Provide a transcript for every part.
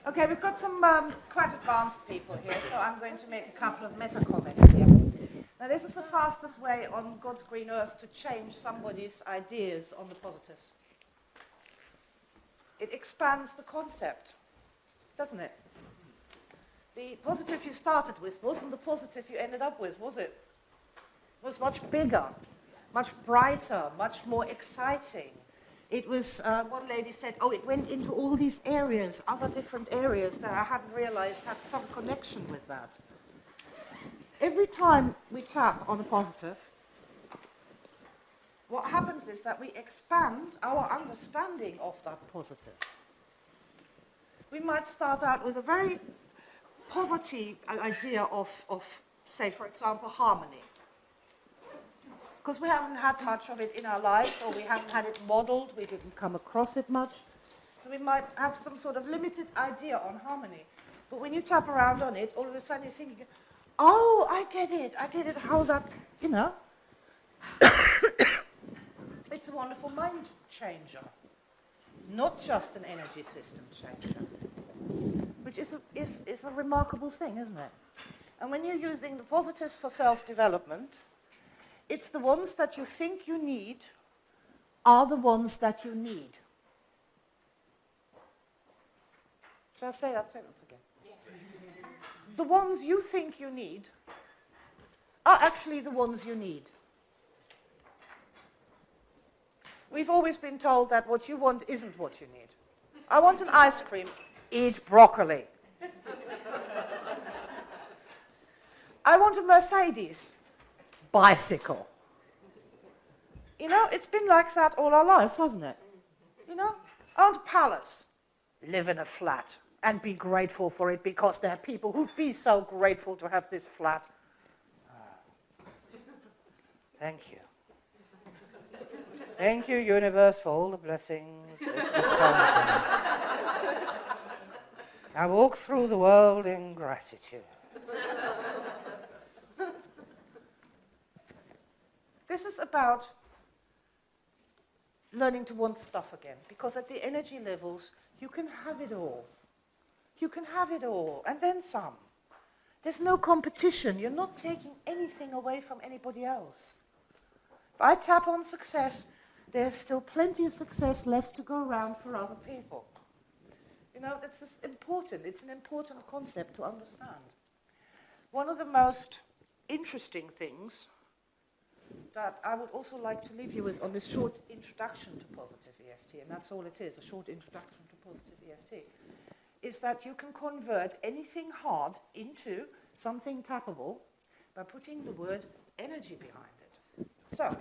Okay, we've got some quite advanced people here, so I'm going to make a couple of meta comments here. Now, this is the fastest way on God's green earth to change somebody's ideas on the positives. It expands the concept, doesn't it? The positive you started with wasn't the positive you ended up with, was it? It was much bigger, much brighter, much more exciting. It was, one lady said, oh, it went into all these areas, other different areas that I hadn't realized had some connection with that. Every time we tap on a positive, what happens is that we expand our understanding of that positive. We might start out with a very poverty idea of, say, for example, harmony. Because we haven't had much of it in our lives, or we haven't had it modeled, we didn't come across it much. So we might have some sort of limited idea on harmony. But when you tap around on it, all of a sudden you're thinking, oh, I get it, how that, you know. It's a wonderful mind changer, not just an energy system changer, which is a remarkable thing, isn't it? And when you're using the positives for self-development, it's the ones that you think you need are the ones that you need. Shall I say that sentence again? Yeah. The ones you think you need are actually the ones you need. We've always been told that what you want isn't what you need. I want an ice cream. Eat broccoli. I want a Mercedes. Bicycle. You know, it's been like that all our lives, hasn't it? You know, I want a palace. Live in a flat and be grateful for it, because there are people who'd be so grateful to have this flat. Thank you. Thank you, universe, for all the blessings it's bestowed upon me. I walk through the world in gratitude. This is about learning to want stuff again, because at the energy levels, you can have it all. You can have it all, and then some. There's no competition. You're not taking anything away from anybody else. If I tap on success, there's still plenty of success left to go around for other people. You know, that's important. It's an important concept to understand. One of the most interesting things that I would also like to leave you with on this short introduction to positive EFT, and that's all it is, a short introduction to positive EFT, is that you can convert anything hard into something tappable by putting the word energy behind it. So,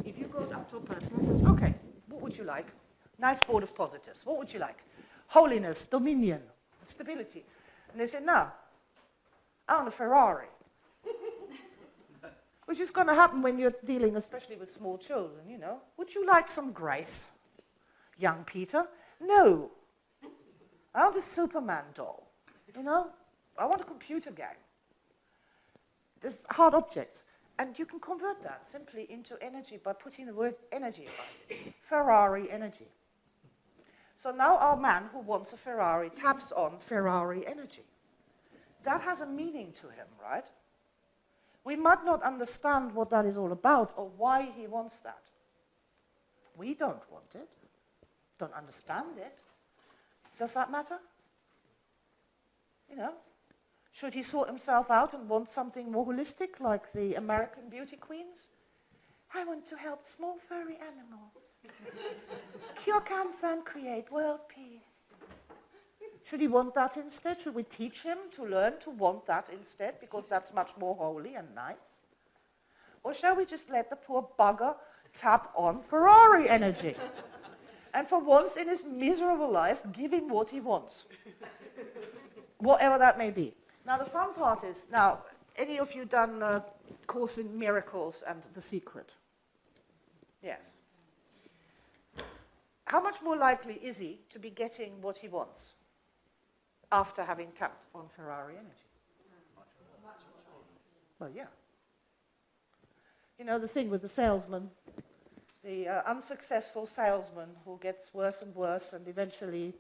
if you go up to a person and says, okay, what would you like? Nice board of positives. What would you like? Holiness, dominion, stability. And they say, no, I want a Ferrari. Which is going to happen when you're dealing especially with small children, you know. Would you like some grace, young Peter? No. I want a Superman doll, you know. I want a computer game. There's hard objects. And you can convert that simply into energy by putting the word energy about it. Ferrari energy. So now our man who wants a Ferrari taps on Ferrari energy. That has a meaning to him, right? We might not understand what that is all about or why he wants that. We don't want it, don't understand it. Does that matter? You know, should he sort himself out and want something more holistic, like the American beauty queens? I want to help small furry animals, cure cancer and create world peace. Should he want that instead? Should we teach him to learn to want that instead, because that's much more holy and nice? Or shall we just let the poor bugger tap on Ferrari energy? And for once in his miserable life, give him what he wants. Whatever that may be. Now, the fun part is, now, any of you done a course in miracles and the secret? Yes. How much more likely is he to be getting what he wants after having tapped on Ferrari energy? Well, yeah. You know, the thing with the salesman, the unsuccessful salesman who gets worse and worse and eventually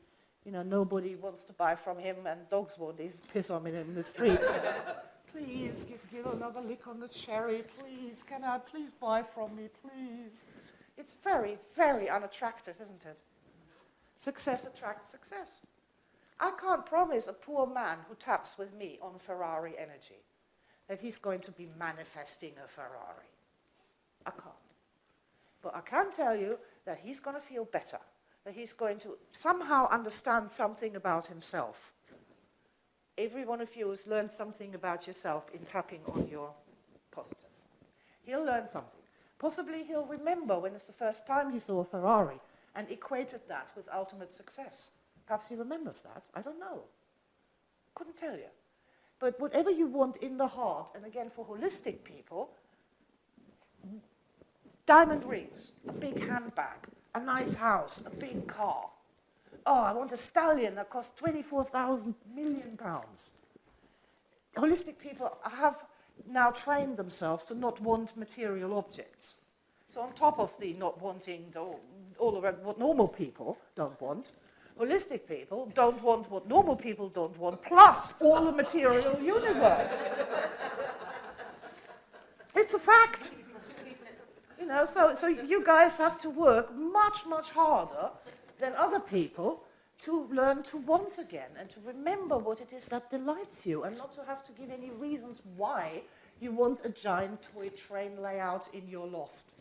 You know, nobody wants to buy from him, and dogs won't even piss on him in the street. Please, give another lick on the cherry, please. Can I please buy from me, please? It's very, very unattractive, isn't it? Success attracts success. I can't promise a poor man who taps with me on Ferrari energy that he's going to be manifesting a Ferrari. I can't. But I can tell you that he's going to feel better, that he's going to somehow understand something about himself. Every one of you has learned something about yourself in tapping on your positive. He'll learn something. Possibly he'll remember when it's the first time he saw a Ferrari and equated that with ultimate success. Perhaps he remembers that. I don't know. Couldn't tell you. But whatever you want in the heart, and again for holistic people, diamond rings, a big handbag, a nice house, a big car. Oh, I want a stallion that costs 24,000 million pounds. Holistic people have now trained themselves to not want material objects. So on top of the not wanting all of what normal people don't want, holistic people don't want what normal people don't want, plus all the material universe. It's a fact. You know, so you guys have to work much, much harder than other people to learn to want again and to remember what it is that delights you and not to have to give any reasons why you want a giant toy train layout in your loft.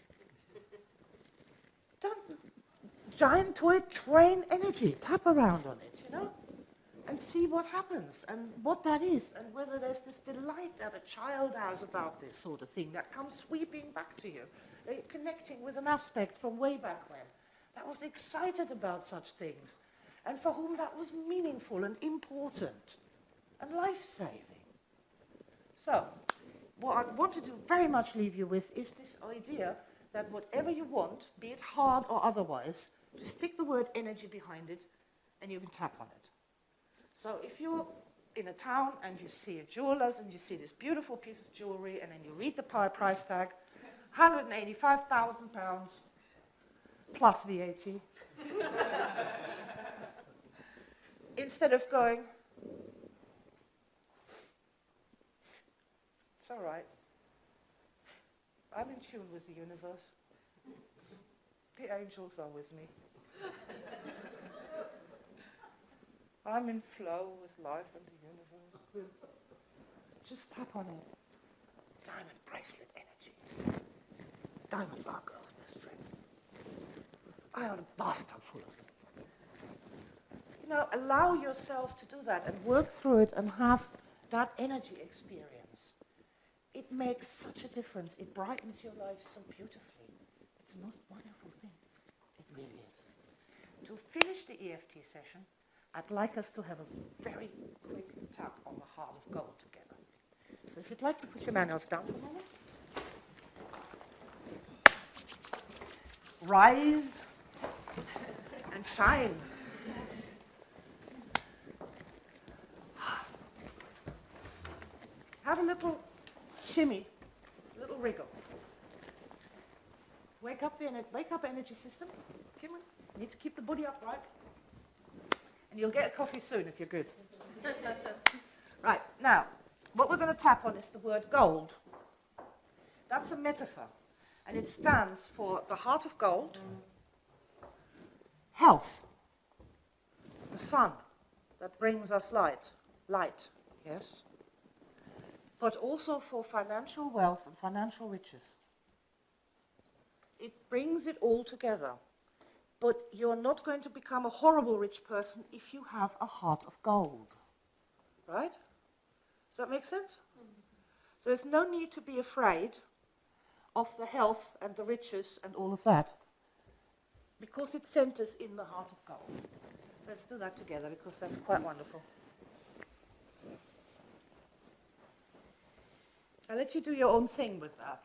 Giant toy train energy, tap around on it, you know, and see what happens and what that is and whether there's this delight that a child has about this sort of thing that comes sweeping back to you. They're connecting with an aspect from way back when that was excited about such things and for whom that was meaningful and important and life-saving. So, what I want to do very much leave you with is this idea that whatever you want, be it hard or otherwise, just stick the word energy behind it and you can tap on it. So if you're in a town and you see a jeweler's and you see this beautiful piece of jewelry and then you read the price tag, £185,000 plus VAT. Instead of going, it's all right. I'm in tune with the universe. The angels are with me. I'm in flow with life and the universe. Just tap on it. Diamond bracelet energy. Diamonds are girl's best friend. I own a bathtub full of them. You know, allow yourself to do that and work through it and have that energy experience. It makes such a difference. It brightens your life so beautifully. It's the most wonderful thing. It really is. To finish the EFT session, I'd like us to have a very quick tap on the heart of gold together. So if you'd like to put your manuals down for a moment. Rise and shine. Have a little shimmy, a little wriggle. Wake up energy system. Come on. You need to keep the body upright. And you'll get a coffee soon if you're good. Right, now, what we're going to tap on is the word gold. That's a metaphor. And it stands for the heart of gold, health, the sun that brings us light, yes, but also for financial wealth and financial riches. It brings it all together. But you're not going to become a horrible rich person if you have a heart of gold, right? Does that make sense? So there's no need to be afraid of the health and the riches and all of that, because it centers in the heart of gold. So let's do that together, because that's quite wonderful. I'll let you do your own thing with that.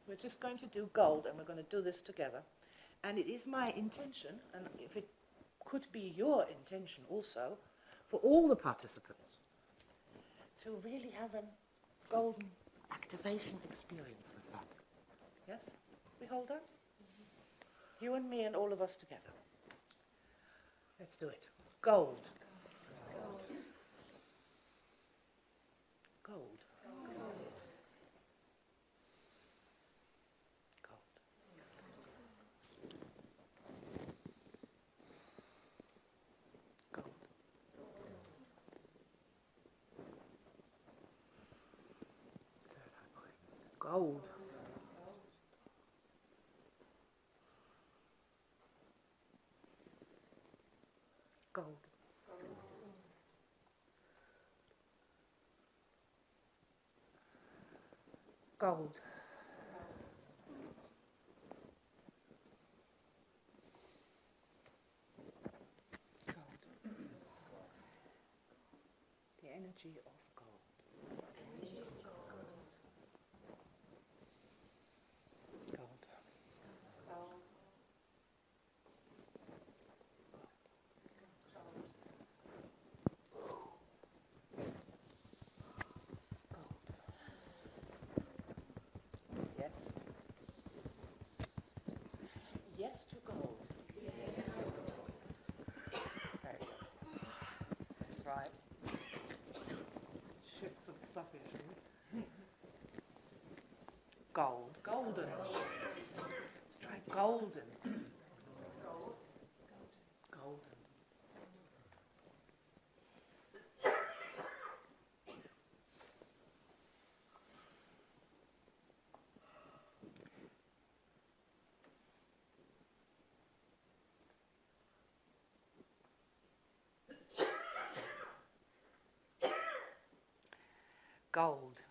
We're just going to do gold, and we're going to do this together. And it is my intention, and if it could be your intention also, for all the participants, to really have a golden activation experience with that. Yes? We hold that? You and me and all of us together. Let's do it. Gold. Gold. Gold. Gold. Gold. Gold. The energy of gold. Gold. Yes. Yes to gold. Yes. Very good. That's right. Shift some stuff here, shall we? Gold. Golden. Let's try golden. Golden. Gold.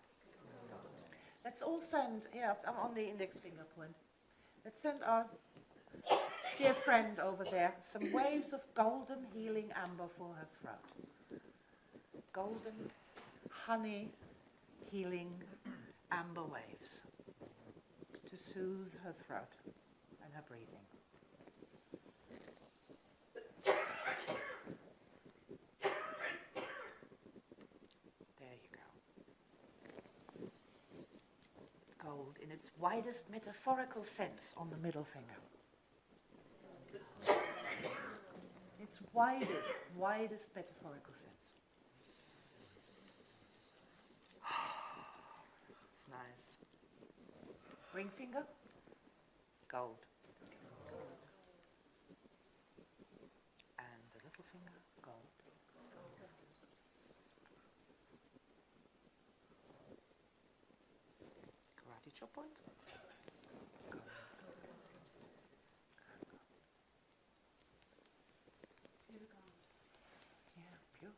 Let's all send, I'm on the index finger point. Let's send our dear friend over there some waves of golden healing amber for her throat. Golden honey healing amber waves to soothe her throat and her breathing. Gold in its widest metaphorical sense on the middle finger. Its widest metaphorical sense. It's nice. Ring finger, gold. And the little finger, gold. Karate chop point. Gold. Yeah, pure.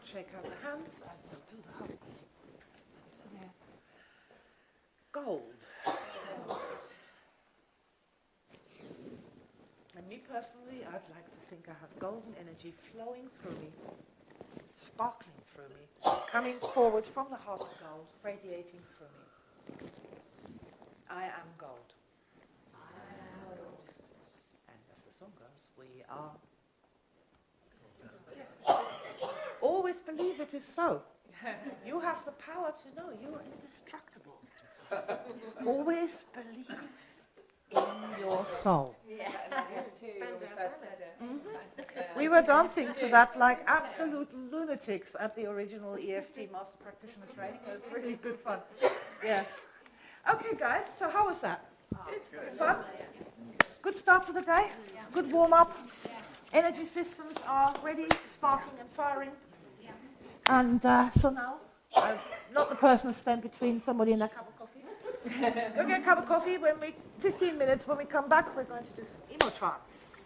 Shake out the hands and we'll do the hug. Yeah. Gold. And me personally, I'd like to think I have golden energy flowing through me, sparkling through me, coming forward from the heart of gold, radiating through me. I am gold. I am gold. And as the song goes, we are. Always believe it is so. You have the power to know you are indestructible. Always believe in your soul. Yeah, We were dancing to that like absolute lunatics at the original EFT Master Practitioner training. It was really good fun. Yes. Okay, guys, so how was that? Fun? Good start to the day? Good warm-up? Energy systems are ready, sparking and firing. And so now, I'm not the person to stand between somebody and a cup of coffee. Go get a cup of coffee. 15 minutes, when we come back, we're going to do some emo trance.